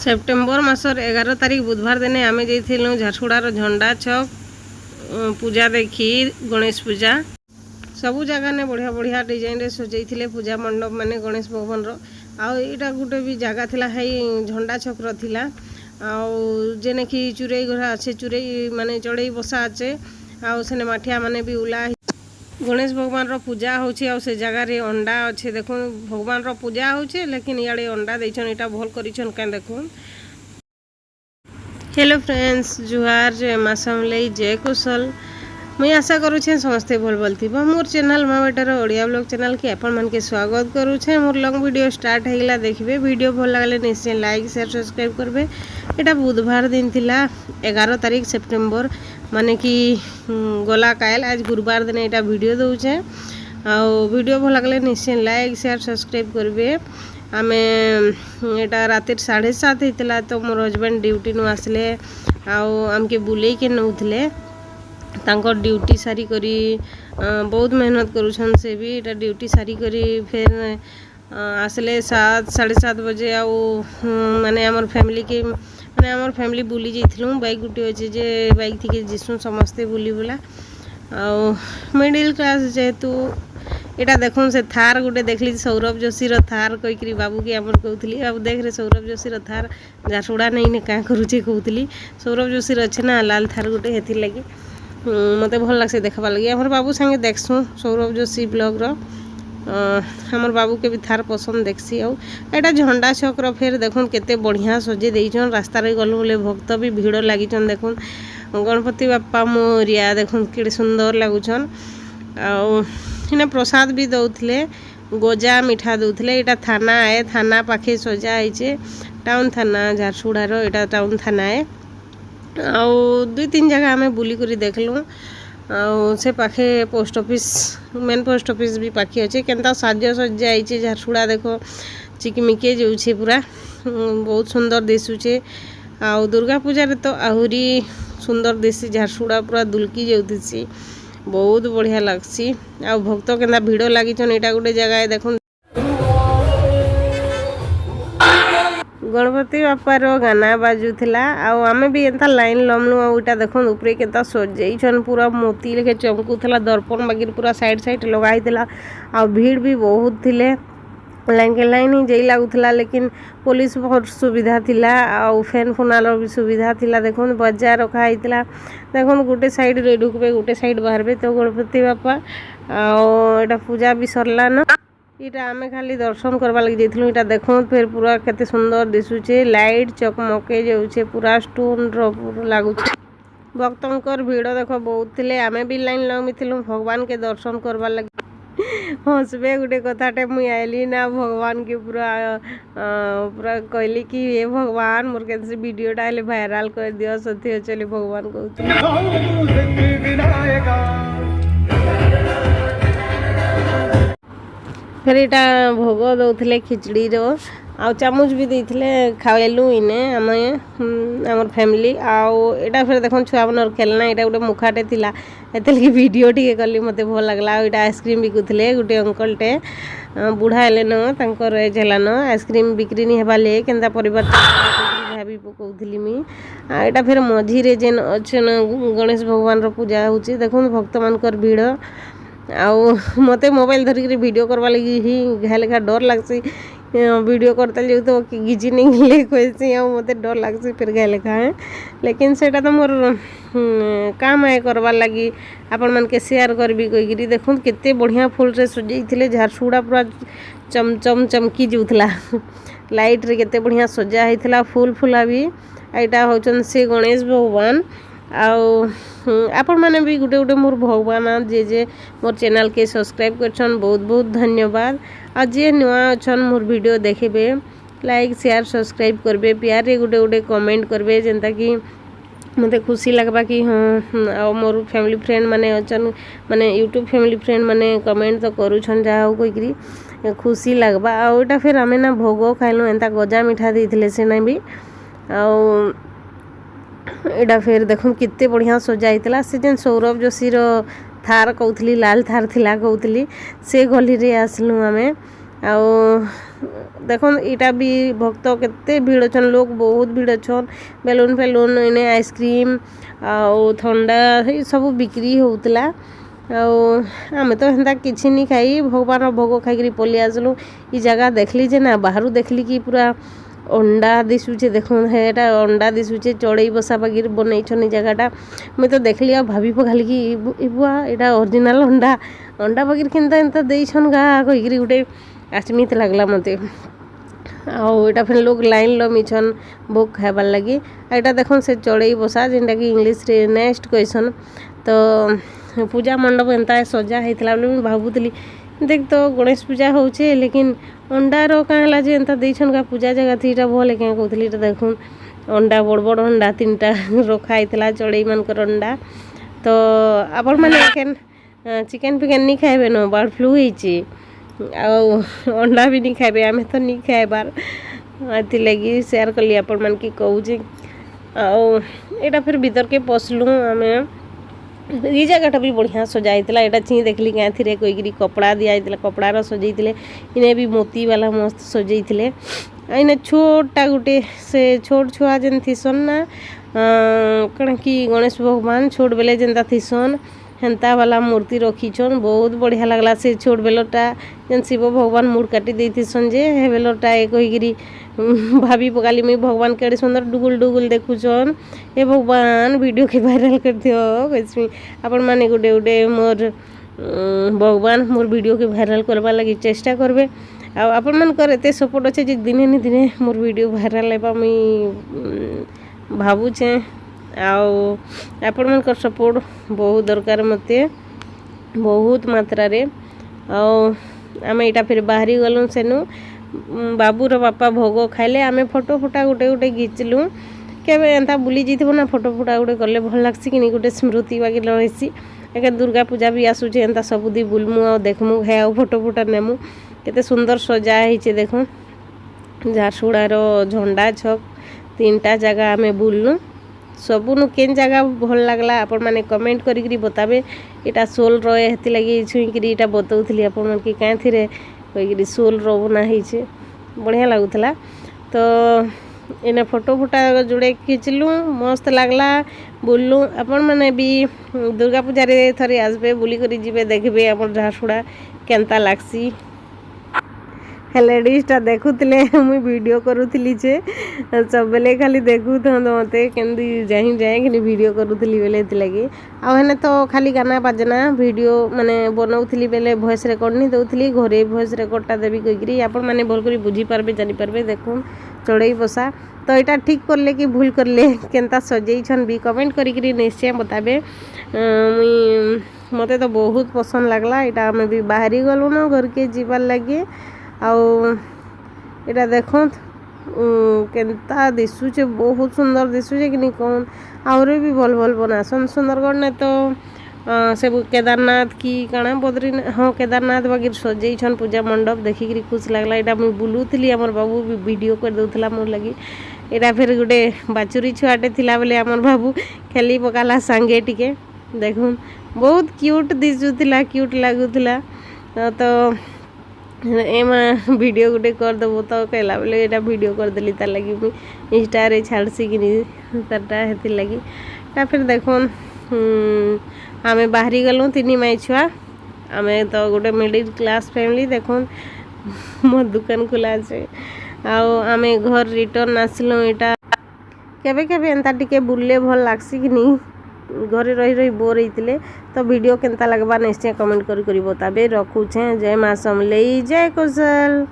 September मासर 11 तारिख बुधवार दिन आम जाइलु झारसुड़ार झंडा छक पूजा देखी गणेश पूजा सबू जगह ने बढ़िया बढ़िया डिजाइन रे सजाई पूजा मंडप माने गणेश भगवान रो आईटा गोटे भी जगह थिला है झंडा छक थिला जेने कि चुरई घोड़ा अच्छे चुरई माने चढ़ई बसा अच्छे आने माठिया माने भी उला गणेश भगवान रो पूजा होची से जगह रे अंडा अच्छे देखो भगवान रो पूजा होचे लेकिन इे अंडा देछन इटा भल करिछन का देखो। हेलो फ्रेंड्स जुहार जय माँ समलई जय कुशल मुई आशा करुछे समस्ते भल भल थी मोर चैनल माँ बेटार ओडिया ब्लॉग चैनल के आपण मन के स्वागत करुछे। मोर लॉन्ग वीडियो स्टार्ट होगा देखिए वीडियो भल लगले निश्चय लाइक शेयर सब्सक्राइब करबे। एटा बुधवार दिन थिला 11 तारिख सेप्टेम्बर माने कि गला काल आज गुरुवार दिन एटा वीडियो दउछे वीडियो भल लगले निश्चय लाइक शेयर सब्सक्राइब करबे। आमे एटा रातिर 7:30 होता तो मोर हजबैंड ड्यूटी नु आसले आमके बुले के नौथले तांकर ड्यूटी सारी करी बहुत मेहनत करुछन से भी एटा ड्यूटी सारी करी फिर आसले 7-7:30 बजे माने हमर फैमिली के माने हमर फैमिली बुली जाइथिलु बाइक गुटी अछि जे बाइक थी जिसु समस्ते बुली बुला मिडिल क्लास जेहेतु एटा देखो से थार गोटे देखली सौरभ जोशी रो थार कहीकि बाबू के आमर कहूली अब देख रे सौरभ जोशी रो थार झारसुड़ा नहीं ने क्या करुचे कहूली सौरभ जोशी अच्छे ना लाल थार गोटे हेथि लगी मते भल लागसे देखबा लगी हमर बाबू संगे देखसु सौरभ जोशी ब्लॉग रो हमर बाबू के भी थार पसंद देखसी एटा झंडा छक रो फिर देखुन केते बढ़िया सजे देइछन रास्ता रे गलु बोले भक्त भी भीड़ लागिछन देखुन गणपति बाप्पा मोरिया देखुन केडे सुंदर लागुछन इने प्रसाद भी दउथले गोजा मिठा दउथले एटा थाना है थाना पाखे सजा आइछे टाउन थाना झारसुड़ा रो एटा टाउन थाना है आउ 2-3 जगह हमें बुली करी देखलु से पाखे post office main post office भी पाखे अच्छे केनता साज्य सज्जा आइछे झारसुड़ा देखो चिकमिके जाऊे पूरा बहुत सुंदर दिशुचे आउ दुर्गा पूजा रे तो आहुरी सुंदर दिसी झारसुड़ा पूरा दुलकी जाऊथि बहुत बढ़िया लगसी आ भक्त केनता भिड़ लागिछन एटा गोटे जगह देखो गणपति बाप्पा रो गाना बाजुला आमे भी एंता लाइन लमलु आटा देखो ऊपर केता सजाइछन पूरा मोती लेखे चमकुला दर्पण बागिर पूरा साइड साइड लगाईला आ भीड़ भी बहुत थिले लाइन के लाइन ही जई लागुला लेकिन पुलिस बहुत सुविधा थिला आ फैन फुनार भी सुविधा थिला देखो बजार रखा होता देखो गोटे साइड रे ढुकबे गोटे साइड बाहरबे तो गणपति बाप्पा आटा पूजा भी सरला न इटा आमे खाली दर्शन करवा लगी जाइथिलु इटा देखो फिर पूरा केते सुंदर दिसुचे लाइट चकमके जाउछे पूरा स्टोन रो लागुछे भक्तंकर भीड़ देखो बहुत थिले आमे भी लाइन लमिथिलु भगवान के दर्शन करवा लगी हंसबे गोटे कथाटे मुई आइली ना भगवान के पूरा पूरा कहली कि हे भगवान मोर के वीडियोटा आइले वायरल कर दियो सत्य चली भगवान कहउछ फिर यहाँ भोग दौले खिचड़ी रो आ चामच भी देते खाइलु इने आम फैमिली आटा फिर देख छुआ मन खेलना यहाँ गोटे मुखाटे थी एत वीडियो टी कली मत भल लगला यहाँ आइसक्रीम बिकुले गोटे अंकलटे बुढ़ा हेले न एज हेलान आइसक्रीम बिक्री नहीं हेबा ले केनता परिवार भाभी पकाउली मुई यहाँ फिर मझीरे जेन अच्छे गणेश भगवान रो पूजा होची देखो भक्त मानकर भीड़ आउ मते मोबाइल धरिक वीडियो करवा लगी ही घा लेखा डर लगसी वीडियो करता जो तो गिजी नहीं ले कैसी मते डर लगसी फिर घा लेखा है लेकिन सेटा तो मोर काम है करवा लगी आपण मन के शेयर करबी कहीकि देखो केते बढ़िया फुल रे सजाई झारसुड़ा पूरा चमचम चमकी जाऊला लाइट रे केते बढ़िया सजा होता फुल फुला भी एटा होचन से गणेश भगवान आपण मैंने भी गोटे गोटे मोर भगवान जे मोर चैनल के सब्सक्राइब करछन बहुत बहुत धन्यवाद आ जे नुआ अछन मोर वीडियो देखबे लाइक शेयर सब्सक्राइब करबे प्यार रे गोटे गोटे कमेंट करबे जेंता कि मते खुशी लगबा कि हाँ मोर फैमिली फ्रेंड माने अछन माने यूट्यूब फैमिली फ्रेंड माने कमेंट तो करूछन जा हो कहीकि खुशी लगबा आटा फिर आमे ना भोग खाइलु एंता गजा मिठा देथिले से ना भी एटा फिर देखो कितने बढ़िया सजा होता से जेन सौरभ जोशी रो थार कहूली लाल थार थिला कहूली से गली रे आसलु आमे आउ देखो इटा भी भक्त केते भीड़ छन लोग बहुत भीड़ छन बेलून फेलून इने आइसक्रीम आउ ठंडा ये सब बिक्री होतला आमे तो हेन्ता किछि नहीं खाई भगवान भोग खाई पलि आसलु ई जगह देखली जे ना बाहरु देखली कि पूरा अंडा दिशुचे देखो हेटा अंडा दिशुचे चढ़ई बसा बागिर बनई छन जगहटा मुई तो देखली आ भाभी पखाली कि बुआ एटा ओरिजिनल अंडा अंडा बागिर केनता एंता देई छन गा कहिरी गुटे आसमित लागला मते आउ एटा फिर लोग लाइन लमिछन भोग खाइबार लगी एटा देखो से चढ़ई बसा जेनटा कि इंग्लिश रे नेस्ट कहसन तो पूजा मंडप एंता सजा होता बोले भावुली देख तो गणेश पूजा होचे लेकिन अंडार क्या जे एंता देछन का पूजा जगह थी भल क्या कहली देखुन अंडा बड़ बड़ अंडा 3टा रखाई चढ़ई मानकर अंडा तो आपण मैंने चिकेन फिकेन नहीं खाइबे न बर्ड फ्लू होइछि अंडा भी नहीं खाइबे आमे तो नहीं खाइबार अति लगी शेयर कली आपण मन की कहूँ आटा फिर भीतर के पसलु आमे ये जगह भी बढ़िया सजाइला एटा ची देखली क्या थी कोई कपड़ा दिया कपड़ार सजैले इने भी मोती वाला मस्त सजैले इने छोटा गुटे से छोट छुआ जेन थीसन ना कण कि गणेश भगवान छोट बेले जेनता थीसन हेन्ता वाला मूर्ति रखीछन बहुत बढ़िया लगला से छोट बेलटा जेन शिव भगवान मुड़ काटी देथिसन जे हे बेलटा एक होइगिरी भाभी पकाली मुई भगवान केड़े सुंदर डुगुल डुगुल देखुछन हे भगवान वीडियो के वायरल कर दियो कैसमी आपण माने गुडे गुडे मोर भगवान मोर वीडियो के वायरल करबा लगी चेष्टा करबे आ आपण मन कर एते सपोर्ट अच्छे जे दिने नि दिने मोर वीडियो वायरल हेबा मुई भाबुछे आपण मन कर सपोर्ट बहुत दरकार मते बहुत मात्रा रे आमे एटा फिर बाहरी गलु सेनु बाबूर बापा भोग खाइले आमे फोटो फुटा गुटे गुटे घिचलु केबे एंता बुली जाइथिबो ना फोटो फुटा गुटे करले भल लागसी कि गुटे स्मृति बाकी रहिसी एके दुर्गा पूजा भी आसुचे एंता सबुदी बुलमु आ देखमु हे आ फोटो फुटा नेमु केते सुंदर सजा हिचे देखो झारसुड़ार झंडा छक 3टा जगह आमे बुलनु सबुनु केन जगह भल लागला आपण माने कमेंट करिकरी बताबे एटा सोल रहे हेति लगी छुईकरी एटा बतौथली आपण मन की कां थिरे कहिकरी सोल रो बना हिचे बढ़िया लागुथला तो इने फोटो फुटा जुड़े खिचलु मस्त लागला बुललु आपण माने भी दुर्गा पूजा रे थरे आसबे बुली करी जिबे देखबे आपण झारसुड़ा केनता लागसी लेडीजटा देखुले मुई वीडियो करूली जे सब बेले खाली देखु मत केंदी जाही जाए कि वीडियो करूली बेले लगी आने तो खाली गाना बाजना वीडियो माने बनाऊली बेले वॉइस रेकर्ड नहीं दौली घरे वॉइस रेकर्डटा देवी कहीकि आपण मैंने भल कर बुझी पार्बे जानी पार्बे देखुन चढ़ई बसा तो यहाँ ठीक करले कि भूल करले केनता सजेइछन भी कमेंट करी निश्चय बताबे मुई मते तो बहुत पसंद लागला यहाँ आम भी बाहरी गलु न घर के जीवार लगे आटा देख केनता दिशुचे बहुत सुंदर दिशुचे कि कौन आहरी भी भल भल बनासन सुंदरगढ़ ने तो से केदारनाथ की काना बद्रीनाथ हाँ केदारनाथ वगैरह सजेइछन पूजा मंडप देखिक खुश लगला यहाँ मुझे बुलूली आमर बाबू भी वीडियो कर दूसरा मोर लगी यहाँ फिर गोटे बाचुरी छुआटे थिला बेले आमर बाबू खेली पकाला सांगे टिके देखुन बहुत क्यूट दिशुला क्यूट लगुला तो एमा वीडियो गुटे करदेव तो कहला बोले यहाँ वीडियो करदेली तार लगी मुझे इंस्टा रे छाड़सी कि तारटा हेती लगी ता फिर देखुन आमे बाहरी गलु 3 माई छुआ आमे तो गोटे मिडिल क्लास फैमिली देखुन मो दुकान खुला से आमे घर रिटर्न आसलु यहाँ केबे केबे एंता टिके बुलले भल लागसी कि नहीं घरे रही रही बोर होते तो वीडियो केनता लगवा निश्चय कमेंट करी बताबे रखुछे जय माँ समलेई जय कौशल।